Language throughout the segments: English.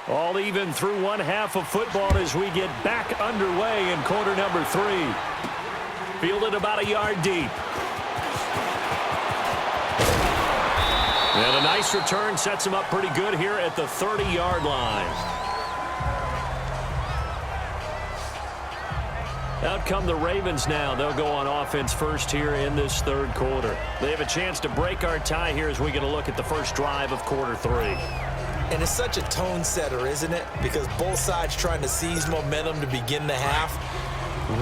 All even through one half of football as we get back underway in quarter number 3. Fielded about a yard deep. And a nice return sets him up pretty good here at the 30-yard line. Out come the Ravens now. They'll go on offense first here in this third quarter. They have a chance to break our tie here as we get a look at the first drive of quarter 3. And it's such a tone setter, isn't it? Because both sides trying to seize momentum to begin the half.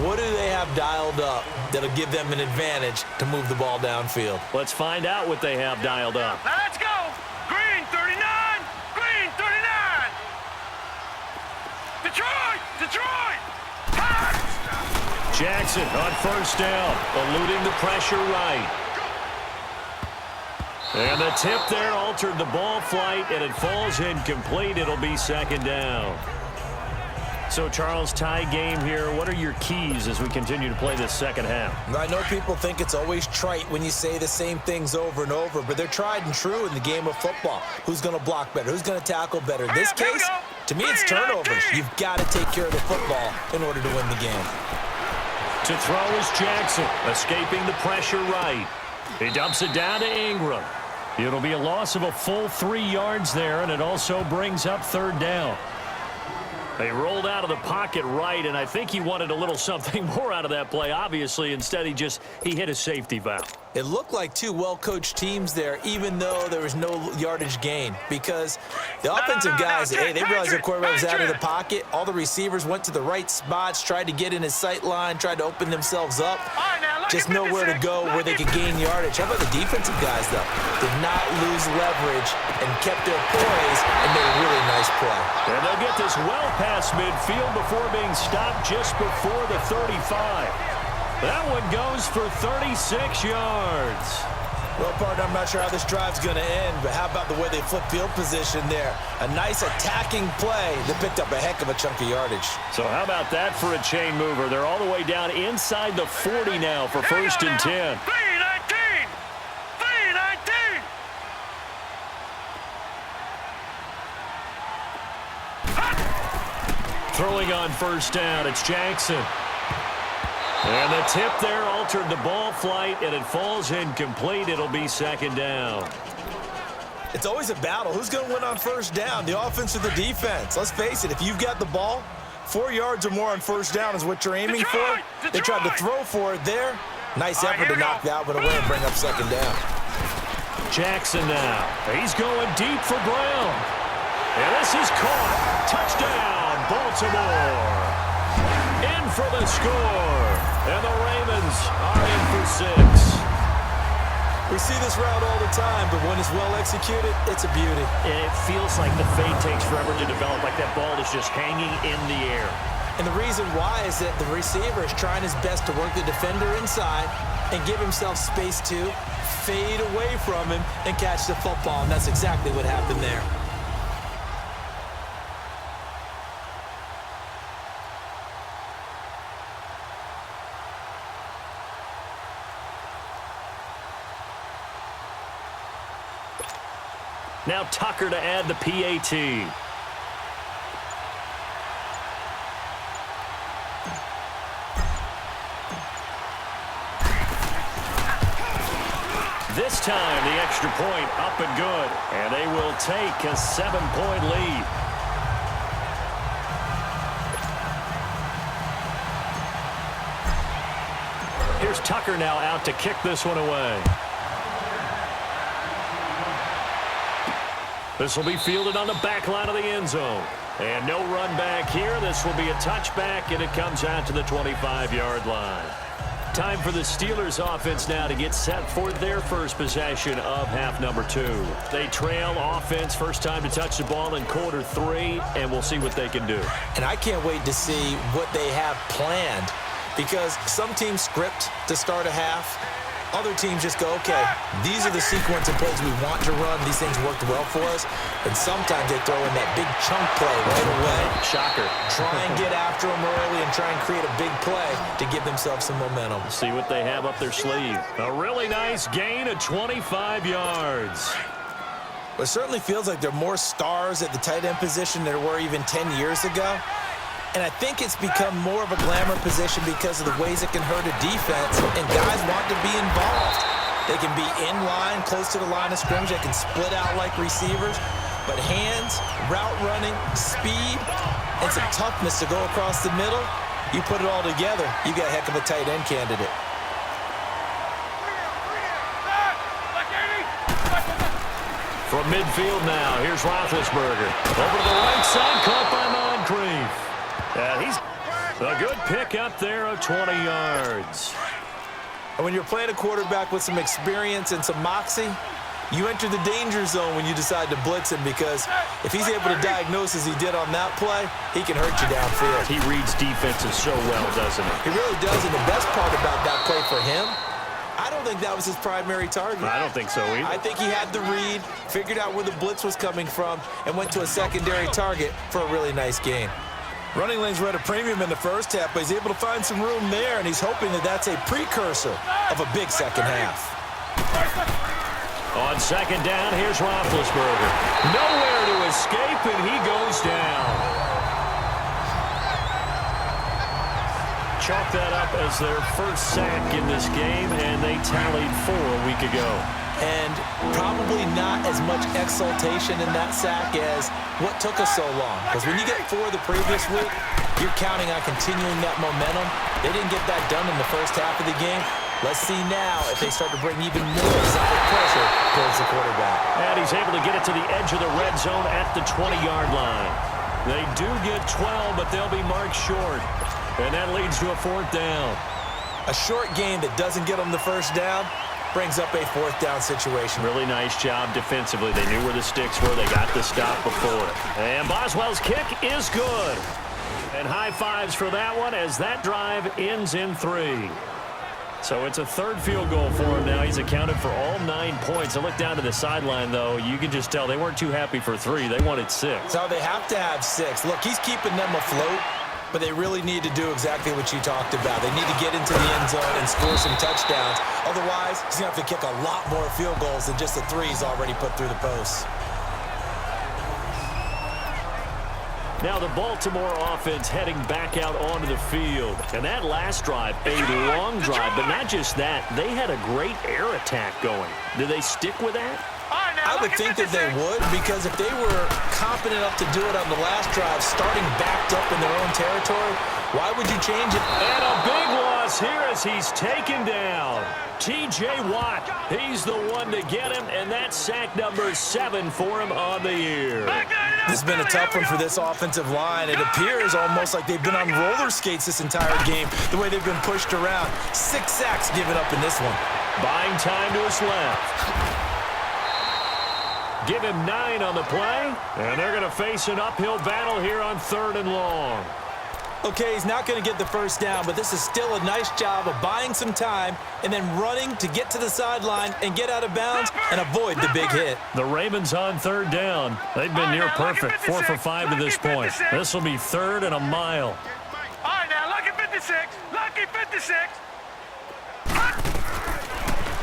What do they have dialed up that'll give them an advantage to move the ball downfield? Let's find out what they have dialed up. Now let's go. Green 39. Green 39. Detroit. Detroit. Jackson on first down, eluding the pressure right. And the tip there altered the ball flight, and it falls incomplete. It'll be second down. So, Charles, tie game here. What are your keys as we continue to play this second half? I know people think it's always trite when you say the same things over and over, but they're tried and true in the game of football. Who's going to block better? Who's going to tackle better? In this case, to me, it's turnovers. You've got to take care of the football in order to win the game. To throw is Jackson, escaping the pressure right. He dumps it down to Ingram. It'll be a loss of a full 3 yards there, and it also brings up third down. They rolled out of the pocket right, and I think he wanted a little something more out of that play. Obviously, instead he hit a safety valve. It looked like two well-coached teams there, even though there was no yardage gain, because the offensive guys, they realized their quarterback was out of the pocket. All the receivers went to the right spots, tried to get in his sight line, tried to open themselves up. Just nowhere to go where they could gain yardage. How about the defensive guys, though? Did not lose leverage and kept their poise and made a really nice play. And they'll get this well past midfield before being stopped just before the 35. That one goes for 36 yards. Well, partner, I'm not sure how this drive's going to end, but how about the way they flip field position there? A nice attacking play that picked up a heck of a chunk of yardage. So how about that for a chain mover? They're all the way down inside the 40 now for first and 10. 319. 319. Throwing on first down, it's Jackson. And the tip there altered the ball flight, and it falls incomplete. It'll be second down. It's always a battle. Who's going to win on first down, the offense or the defense? Let's face it, if you've got the ball, 4 yards or more on first down is what you're aiming for. They tried to throw for it there. Nice effort to knock that one away and bring up second down. Jackson now. He's going deep for Brown. And this is caught. Touchdown, Baltimore. In for the score. And the Ravens are in for 6. We see this route all the time, but when it's well executed, it's a beauty. It feels like the fade takes forever to develop, like that ball is just hanging in the air. And the reason why is that the receiver is trying his best to work the defender inside and give himself space to fade away from him and catch the football, and that's exactly what happened there. Now Tucker to add the PAT. This time the extra point up and good. And they will take a 7-point lead. Here's Tucker now out to kick this one away. This will be fielded on the back line of the end zone. And no run back here. This will be a touchback, and it comes out to the 25-yard line. Time for the Steelers offense now to get set for their first possession of half number 2. They trail offense, first time to touch the ball in quarter 3, and we'll see what they can do. And I can't wait to see what they have planned, because some teams script to start a half. Other teams just go, okay, these are the sequence of plays we want to run. These things worked well for us. And sometimes they throw in that big chunk play right away. Shocker. Try and get after them early and try and create a big play to give themselves some momentum. See what they have up their sleeve. A really nice gain of 25 yards. It certainly feels like there are more stars at the tight end position than there were even 10 years ago. And I think it's become more of a glamour position because of the ways it can hurt a defense, and guys want to be involved. They can be in line, close to the line of scrimmage. They can split out like receivers. But hands, route running, speed, and some toughness to go across the middle, you put it all together, you got a heck of a tight end candidate. From midfield now, here's Roethlisberger. Over to the right side, caught by Moncrief. He's a good pick up there of 20 yards. And when you're playing a quarterback with some experience and some moxie, you enter the danger zone when you decide to blitz him, because if he's able to diagnose as he did on that play, he can hurt you downfield. He reads defenses so well, doesn't he? He really does, and the best part about that play for him, I don't think that was his primary target. I don't think so either. I think he had the read, figured out where the blitz was coming from, and went to a secondary target for a really nice gain. Running lanes were at a premium in the first half, but he's able to find some room there, and he's hoping that that's a precursor of a big second half. On second down, here's Roethlisberger. Nowhere to escape, and he goes down. Chalk that up as their first sack in this game, and they tallied 4 a week ago. And probably not as much exultation in that sack as what took us so long. Because when you get 4 the previous week, you're counting on continuing that momentum. They didn't get that done in the first half of the game. Let's see now if they start to bring even more solid pressure towards the quarterback. And he's able to get it to the edge of the red zone at the 20-yard line. They do get 12, but they'll be marked short. And that leads to a 4th down. A short game that doesn't get them the first down brings up a 4th down situation. Really nice job defensively. They knew where the sticks were. They got the stop before it. And Boswell's kick is good. And high fives for that one as that drive ends in 3. So it's a 3rd field goal for him now. He's accounted for all 9 points. I look down to the sideline, though. You can just tell they weren't too happy for 3. They wanted 6. So they have to have 6. Look, he's keeping them afloat, but they really need to do exactly what you talked about. They need to get into the end zone and score some touchdowns. Otherwise, he's going to have to kick a lot more field goals than just the 3 he's already put through the posts. Now the Baltimore offense heading back out onto the field. And that last drive, a long drive, but not just that. They had a great air attack going. Did they stick with that? I would think that they would, because if they were competent enough to do it on the last drive, starting backed up in their own territory, why would you change it? And a big loss here as he's taken down. T.J. Watt, he's the one to get him, and that's sack number 7 for him on the year. This has been a tough one for this offensive line. It appears almost like they've been on roller skates this entire game, the way they've been pushed around. 6 sacks given up in this one. Buying time to his left. Give him 9 on the play, and they're going to face an uphill battle here on 3rd and long. Okay, he's not going to get the first down, but this is still a nice job of buying some time and then running to get to the sideline and get out of bounds and avoid the big hit. The Ravens on 3rd down. They've been near perfect, 4 for 5 to this point. This will be 3rd and a mile. All right, now, lucky 56. Lucky 56.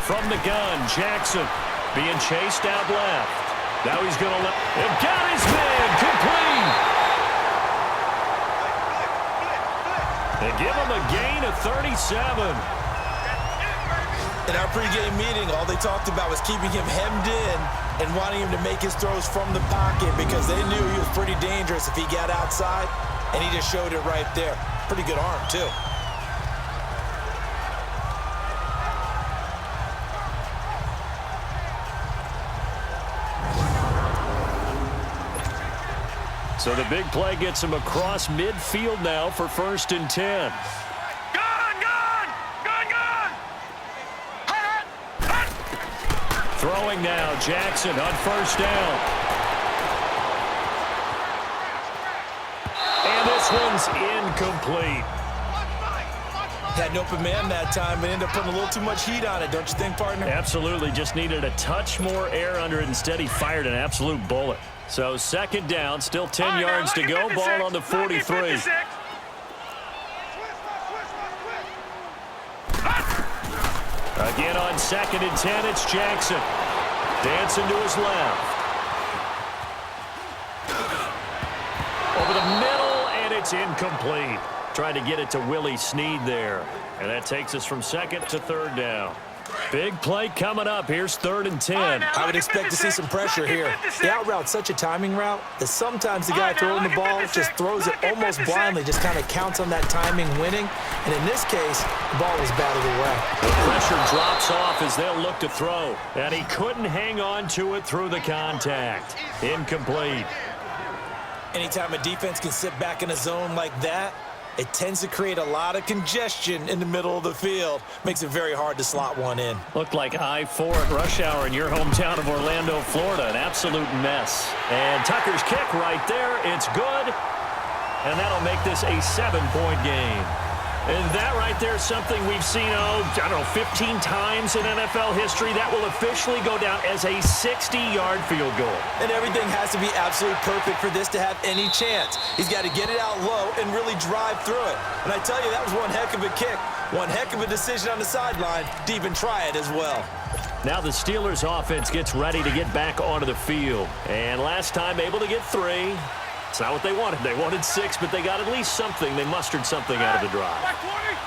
From the gun, Jackson being chased out left. Now he's going to let him got his man complete. They give him a gain of 37. In our pregame meeting, all they talked about was keeping him hemmed in and wanting him to make his throws from the pocket, because they knew he was pretty dangerous if he got outside, and he just showed it right there. Pretty good arm, too. So the big play gets him across midfield now for 1st and 10. Throwing now, Jackson on 1st down. And this one's incomplete. Had an open man that time, but ended up putting a little too much heat on it, don't you think, partner? Absolutely. Just needed a touch more air under it. Instead, he fired an absolute bullet. So 2nd down, still 10 yards to go. Ball on the 43. Again on 2nd and 10, it's Jackson. Dancing to his left. It's incomplete. Trying to get it to Willie Snead there. And that takes us from second to third down. Big play coming up. Here's 3rd and 10. I would expect to see some pressure here. The out route's such a timing route that sometimes the guy throwing the ball just throws it almost blindly, just kind of counts on that timing winning. And in this case, the ball was batted away. The pressure drops off as they'll look to throw. And he couldn't hang on to it through the contact. Incomplete. Anytime a defense can sit back in a zone like that, it tends to create a lot of congestion in the middle of the field. Makes it very hard to slot one in. Looked like I-4 at rush hour in your hometown of Orlando, Florida. An absolute mess. And Tucker's kick right there. It's good. And that'll make this a 7-point game. And that right there is something we've seen, 15 times in NFL history. That will officially go down as a 60-yard field goal. And everything has to be absolutely perfect for this to have any chance. He's got to get it out low and really drive through it. And I tell you, that was one heck of a kick. One heck of a decision on the sideline to even try it as well. Now the Steelers' offense gets ready to get back onto the field. And last time able to get 3. It's not what they wanted. They wanted 6, but they got at least something. They mustered something out of the drive.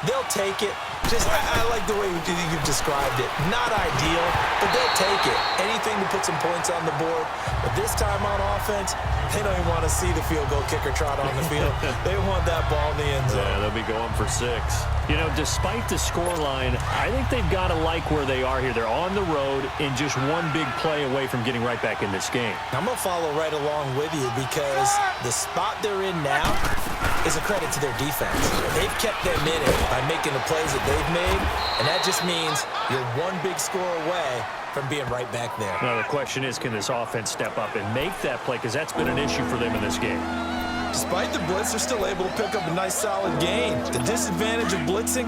They'll take it. I like the way you've described it. Not ideal, but they'll take it. Anything to put some points on the board. But this time on offense, they don't even want to see the field goal kicker trot on the field. They want that ball in the end zone. Yeah, they'll be going for 6. Despite the scoreline, I think they've got to like where they are here. They're on the road and just one big play away from getting right back in this game. I'm going to follow right along with you because the spot they're in now is a credit to their defense. They've kept them in it by making the plays that they've made, and that just means you're one big score away from being right back there. Now, the question is, can this offense step up and make that play? Because that's been an issue for them in this game. Despite the blitz, they're still able to pick up a nice, solid gain. The disadvantage of blitzing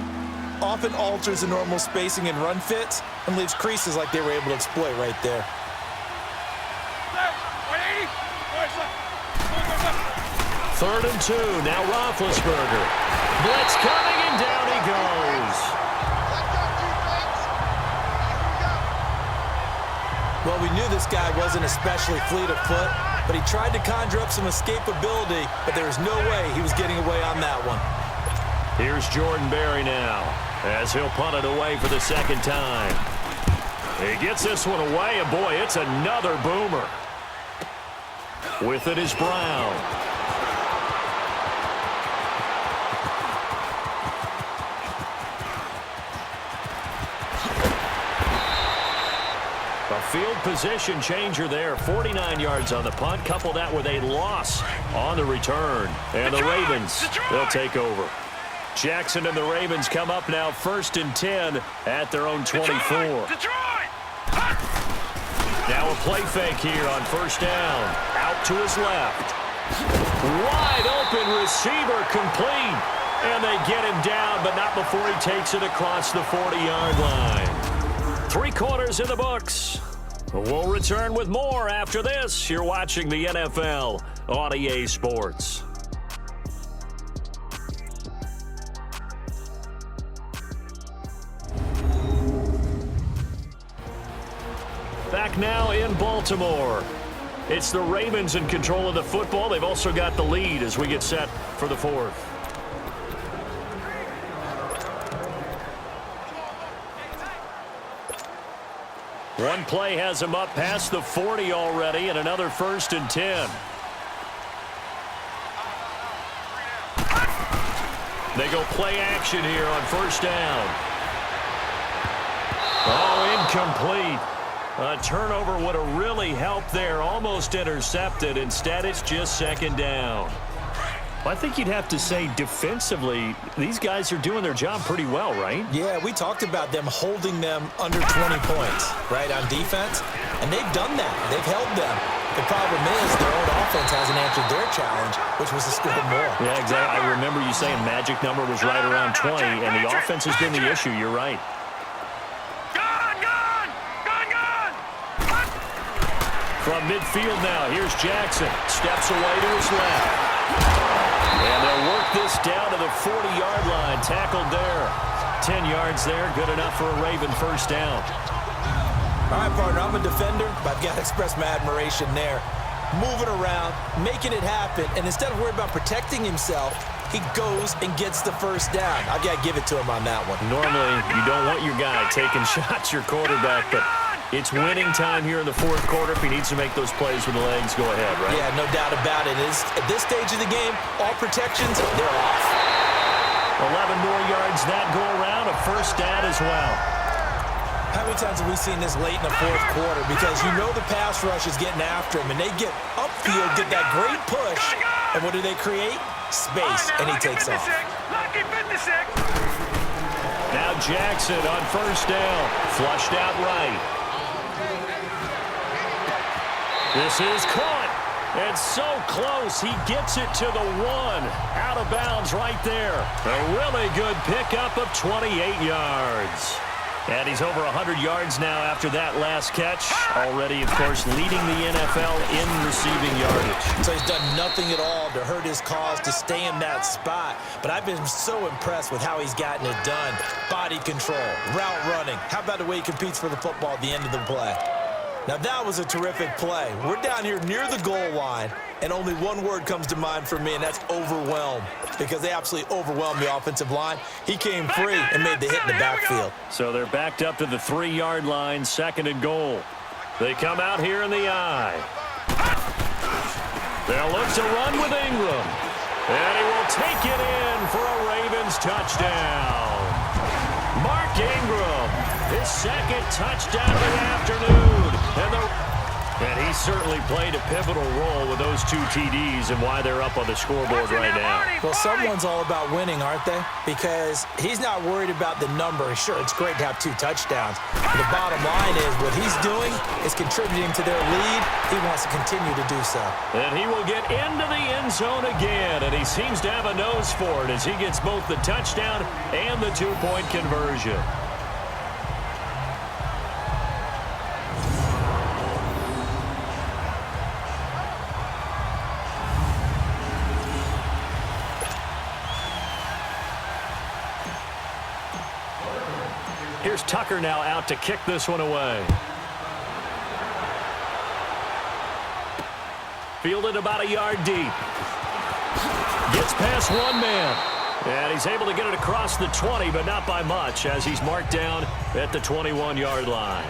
often alters the normal spacing and run fits and leaves creases like they were able to exploit right there. 3rd and 2. Now Roethlisberger. Blitz coming, and down he goes. Well, we knew this guy wasn't especially fleet of foot, but he tried to conjure up some escapability, but there was no way he was getting away on that one. Here's Jordan Berry now, as he'll punt it away for the 2nd time. He gets this one away, and boy, it's another boomer. With it is Brown. A field position changer there. 49 yards on the punt. Couple that with a loss on the return. And the Ravens, they'll take over. Jackson and the Ravens come up now 1st and 10 at their own 24. Now a play fake here on 1st down. Out to his left. Wide open receiver complete. And they get him down, but not before he takes it across the 40-yard line. 3 quarters in the books. We'll return with more after this. You're watching the NFL on EA Sports. Back now in Baltimore. It's the Ravens in control of the football. They've also got the lead as we get set for the 4th. One play has him up past the 40 already, and another 1st and 10. They go play action here on 1st down. Oh, incomplete. A turnover would have really helped there. Almost intercepted. Instead, it's just 2nd down. I think you'd have to say defensively, these guys are doing their job pretty well, right? Yeah, we talked about them holding them under 20 points, right, on defense. And they've done that. They've held them. The problem is their own offense hasn't answered their challenge, which was to score more. Yeah, exactly. I remember you saying magic number was right around 20, and the offense has been the issue. You're right. From midfield now, here's Jackson. Steps away to his left. And they'll work this down to the 40-yard line. Tackled there. 10 yards there. Good enough for a Raven 1st down. All right, partner, I'm a defender, but I've got to express my admiration there. moving around, making it happen, and instead of worrying about protecting himself, he goes and gets the first down. I've got to give it to him on that one. Normally, you don't want your guy taking shots, your quarterback, but it's winning time here in the fourth quarter. If he needs to make those plays with the legs, go ahead, right? Yeah, no doubt about it. At this stage of the game, all protections, they're off. 11 more yards that go around, a first down as well. How many times have we seen this late in the fourth quarter? Because you know the pass rush is getting after him, and they get upfield, get that great push, and what do they create? Space, and he takes off. Now Jackson on first down, flushed out right. This is caught, and so close, he gets it to the 1. Out of bounds right there. A really good pickup of 28 yards. And he's over 100 yards now after that last catch. Already, of course, leading the NFL in receiving yardage. So he's done nothing at all to hurt his cause, to stay in that spot. But I've been so impressed with how he's gotten it done. Body control, route running. How about the way he competes for the football at the end of the play? Now, that was a terrific play. We're down here near the goal line, and only one word comes to mind for me, and that's overwhelmed, because they absolutely overwhelmed the offensive line. He came free and made the hit in the backfield. So they're backed up to the 3-yard line, second and goal. They come out here in the eye. They'll look to run with Ingram, and he will take it in for a Ravens touchdown. Mark Ingram, his second touchdown of the afternoon. And he certainly played a pivotal role with those 2 TDs and why they're up on the scoreboard right now. Well, someone's all about winning, aren't they? Because he's not worried about the number. Sure, it's great to have 2 touchdowns. But the bottom line is what he's doing is contributing to their lead. He wants to continue to do so. And he will get into the end zone again, and he seems to have a nose for it as he gets both the touchdown and the 2-point conversion. Here's Tucker now out to kick this one away. Fielded about a yard deep. Gets past one man. And he's able to get it across the 20, but not by much, as he's marked down at the 21-yard line.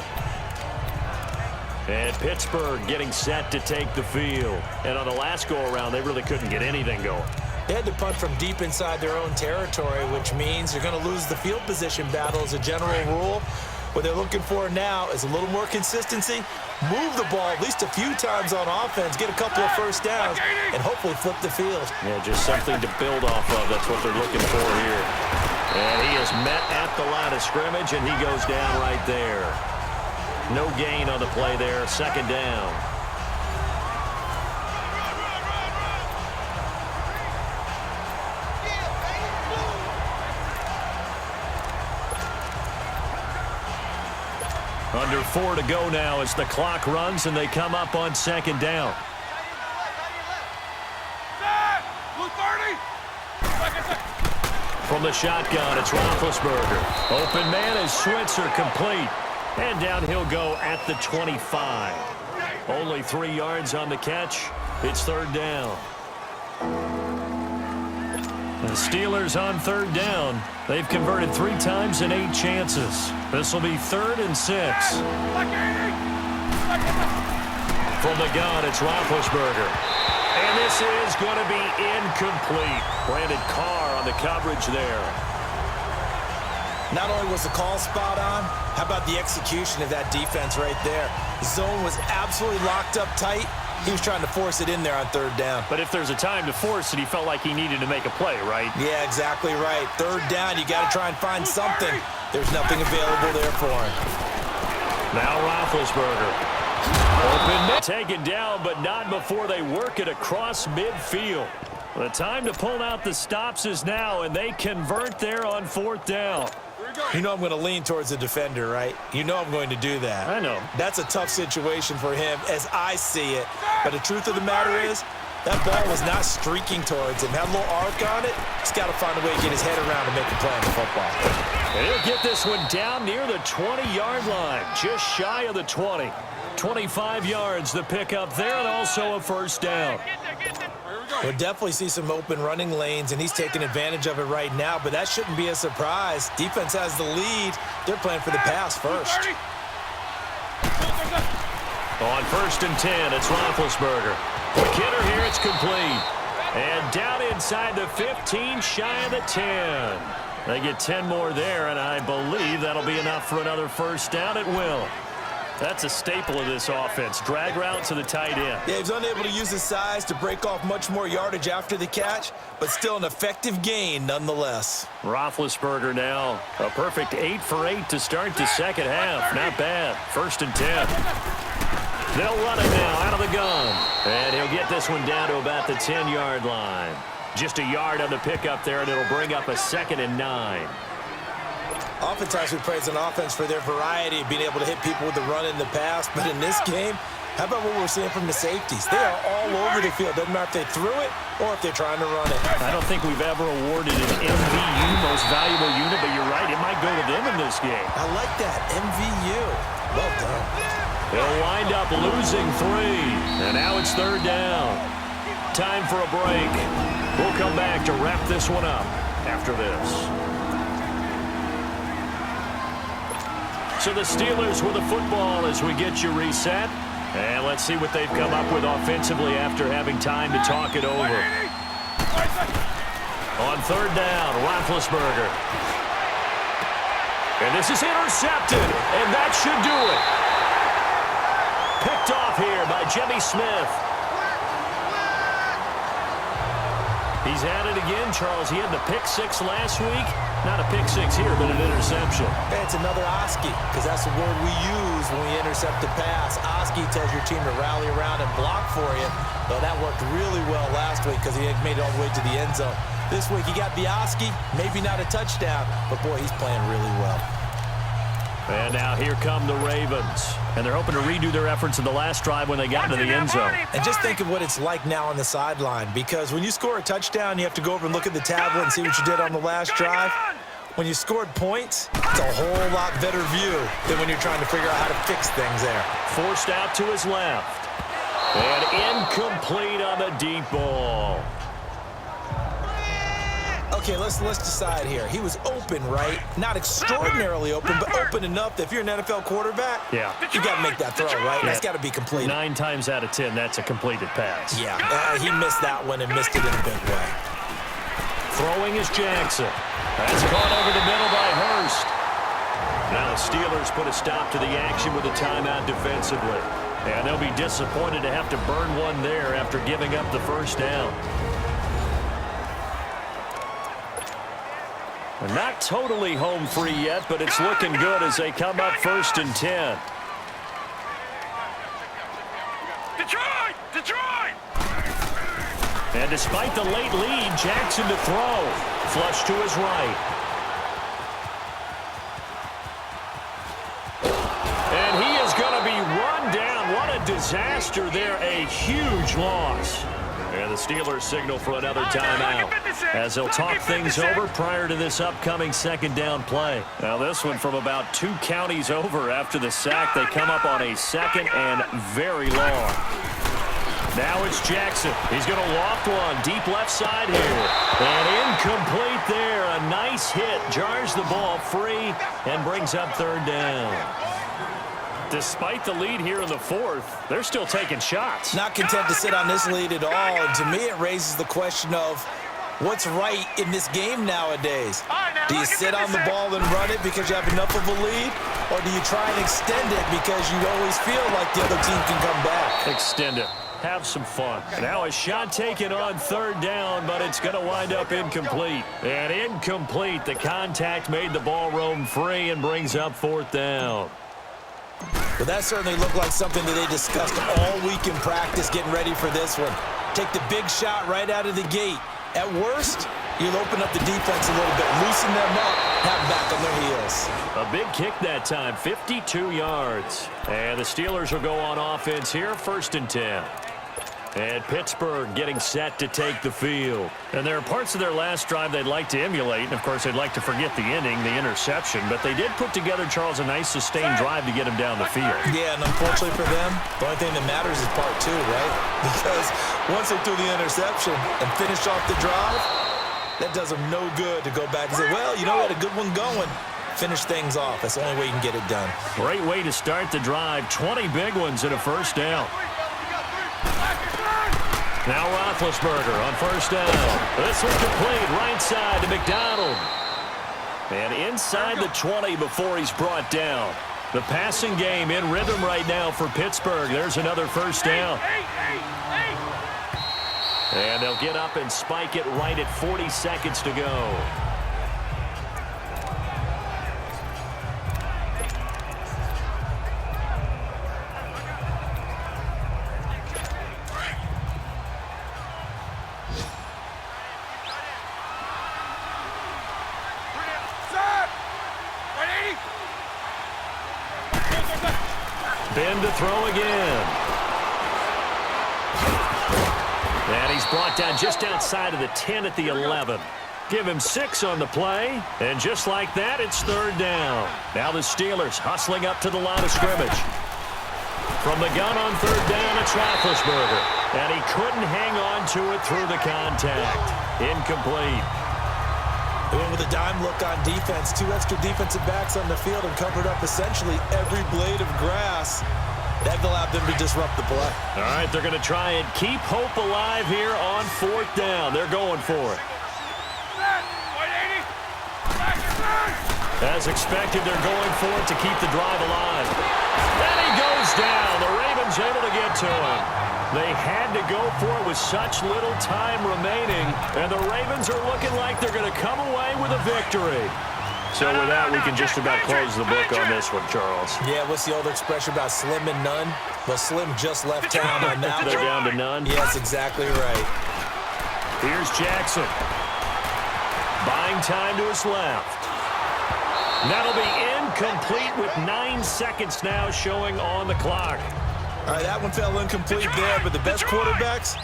And Pittsburgh getting set to take the field. And on the last go-around, they really couldn't get anything going. They had to punt from deep inside their own territory, which means they're going to lose the field position battle as a general rule. What they're looking for now is a little more consistency, move the ball at least a few times on offense, get a couple of first downs, and hopefully flip the field. Yeah, just something to build off of. That's what they're looking for here. And he is met at the line of scrimmage, and he goes down right there. No gain on the play there, second down. Under 4 to go now as the clock runs, and they come up on second down. From the shotgun, it's Roethlisberger. Open man is Switzer, complete. And down he'll go at the 25. Only 3 yards on the catch. It's third down. The Steelers on third down. They've converted 3 times in 8 chances. This will be 3rd and 6. From the gun, it's Roethlisberger. And this is going to be incomplete. Brandon Carr on the coverage there. Not only was the call spot on, how about the execution of that defense right there? The zone was absolutely locked up tight. He was trying to force it in there on third down. But if there's a time to force it, he felt like he needed to make a play, right? Yeah, exactly right. Third down, you got to try and find something. There's nothing available there for him. Now Roethlisberger. Open, taken down, but not before they work it across midfield. The time to pull out the stops is now, and they convert there on 4th down. You know I'm going to lean towards the defender, right? You know I'm going to do that. I know. That's a tough situation for him as I see it. But the truth of the matter is, that ball was not streaking towards him. Had a little arc on it. He's got to find a way to get his head around and make a play on the football. And he'll get this one down near the 20-yard line, just shy of the 20. 25 yards the pickup there, and also a first down. We'll definitely see some open running lanes, and he's taking advantage of it right now, but that shouldn't be a surprise. Defense has the lead. They're playing for the pass first. On 1st and 10, it's Roethlisberger. Kidder here, it's complete. And down inside the 15, shy of the 10. They get 10 more there, and I believe that'll be enough for another first down. It will. That's a staple of this offense. Drag route to the tight end. Yeah, he's unable to use his size to break off much more yardage after the catch, but still an effective gain nonetheless. Roethlisberger now, a perfect 8 for 8 to start the second half. Not bad. 1st and 10. They'll run it now out of the gun. And he'll get this one down to about the 10-yard line. Just a yard on the pickup there, and it'll bring up a 2nd and 9. Oftentimes we praise an offense for their variety of being able to hit people with the run and the pass, but in this game, how about what we're seeing from the safeties? They are all over the field. Doesn't matter if they threw it or if they're trying to run it. I don't think we've ever awarded an MVU, most valuable unit, but you're right, it might go to them in this game. I like that, MVU. Well done. They'll wind up losing 3, and now it's 3rd down. Time for a break. We'll come back to wrap this one up after this. So the Steelers with the football as we get you reset. And let's see what they've come up with offensively after having time to talk it over. On 3rd down, Roethlisberger. And this is intercepted, and that should do it. Picked off here by Jimmy Smith. He's had it again, Charles. He had the pick 6 last week. Not a pick 6 here, but an interception. Hey, it's another Oski, because that's the word we use when we intercept the pass. Oski tells your team to rally around and block for you. Well, that worked really well last week because he had made it all the way to the end zone. This week he got the Oski, maybe not a touchdown, but boy, he's playing really well. And now here come the Ravens. And they're hoping to redo their efforts in the last drive when they got into the end zone. And just think of what it's like now on the sideline, because when you score a touchdown, you have to go over and look at the tablet and see what you did on the last drive. When you scored points, it's a whole lot better view than when you're trying to figure out how to fix things there. Forced out to his left. And incomplete on the deep ball. Okay, let's decide here. He was open, right? Not extraordinarily open, but open enough that if you're an NFL quarterback, yeah, you got to make that throw, right? Yeah. That's got to be completed. 9 times out of 10, that's a completed pass. Yeah, he missed that one and missed it in a big way. Throwing is Jackson. That's caught over the middle by Hurst. Now the Steelers put a stop to the action with a timeout defensively. And they'll be disappointed to have to burn one there after giving up the first down. Not totally home free yet, but it's looking good as they come up 1st and 10. Detroit! Detroit! And despite the late lead, Jackson to throw. Flush to his right. And he is going to be run down. What a disaster there. A huge loss. And the Steelers signal for another timeout as they'll talk things over prior to this upcoming 2nd down play. Now this one from about 2 counties over after the sack. They come up on a 2nd and very long. Now it's Jackson. He's going to loft one deep left side here. And incomplete there. A nice hit. Jars the ball free and brings up 3rd down. Despite the lead here in the 4th, they're still taking shots. Not content to sit on this lead at all. And to me, it raises the question of what's right in this game nowadays. Do you sit on the ball and run it because you have enough of a lead? Or do you try and extend it because you always feel like the other team can come back? Extend it. Have some fun. Now a shot taken on 3rd down, but it's going to wind up incomplete. And incomplete. The contact made the ball roam free and brings up 4th down. But that certainly looked like something that they discussed all week in practice getting ready for this one. Take the big shot right out of the gate. At worst, you'll open up the defense a little bit, loosen them up, have them back on their heels. A big kick that time, 52 yards. And the Steelers will go on offense here, 1st and 10. And Pittsburgh getting set to take the field. And there are parts of their last drive they'd like to emulate. And, of course, they'd like to forget the inning, the interception. But they did put together, Charles, a nice sustained drive to get him down the field. Yeah, and unfortunately for them, the only thing that matters is part two, right? Because once they threw the interception and finished off the drive, that does them no good to go back and say, well, you know, we had a good one going. Finish things off. That's the only way you can get it done. Great way to start the drive. 20 big ones and a first down. Now Roethlisberger on first down. This one complete right side to McDonald. And inside the 20 before he's brought down. The passing game in rhythm right now for Pittsburgh. There's another first down. And they'll get up and spike it right at 40 seconds to go. Ben to throw again. And he's brought down just outside of the 10 at the 11. Give him 6 on the play. And just like that, it's third down. Now the Steelers hustling up to the line of scrimmage. From the gun on third down, it's Roethlisberger. And he couldn't hang on to it through the contact. Incomplete. They went with a dime look on defense. 2 extra defensive backs on the field and covered up essentially every blade of grass. That allowed them to disrupt the play. All right, they're going to try and keep hope alive here on fourth down. They're going for it. As expected, they're going for it to keep the drive alive. And he goes down. The Ravens able to get to him. They had to go for it with such little time remaining, and the Ravens are looking like they're going to come away with a victory. So with that, we can just about close the book on this one, Charles. Yeah, what's the old expression about slim and none? Well, Slim just left town on that. They're down to none? Yes, exactly right. Here's Jackson. Buying time to his left. That'll be incomplete with 9 seconds now showing on the clock. All right, that one fell incomplete there, but the best quarterbacks,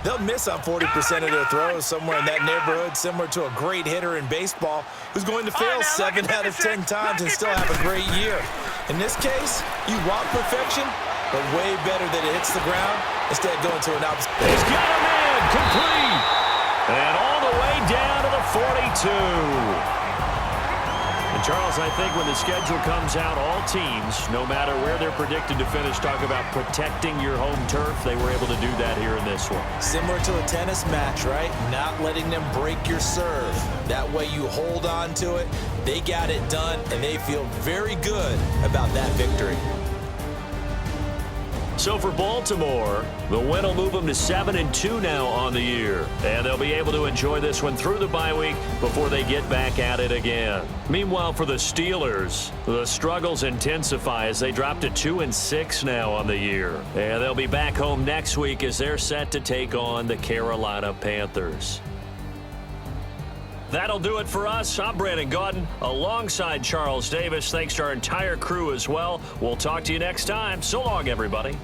they'll miss on 40% of their throws somewhere in that neighborhood, similar to a great hitter in baseball who's going to fail 7 out of 10 times and still have a great year. In this case, you want perfection, but way better that it hits the ground instead of going to an opposite. He's got a man, complete, and all the way down to the 42. And Charles, I think when the schedule comes out, all teams, no matter where they're predicted to finish, talk about protecting your home turf. They were able to do that here in this one. Similar to a tennis match, right? Not letting them break your serve. That way you hold on to it. They got it done, and they feel very good about that victory. So for Baltimore, the win will move them to 7-2 now on the year. And they'll be able to enjoy this one through the bye week before they get back at it again. Meanwhile, for the Steelers, the struggles intensify as they drop to 2-6 now on the year. And they'll be back home next week as they're set to take on the Carolina Panthers. That'll do it for us. I'm Brandon Gaudin alongside Charles Davis. Thanks to our entire crew as well. We'll talk to you next time. So long, everybody.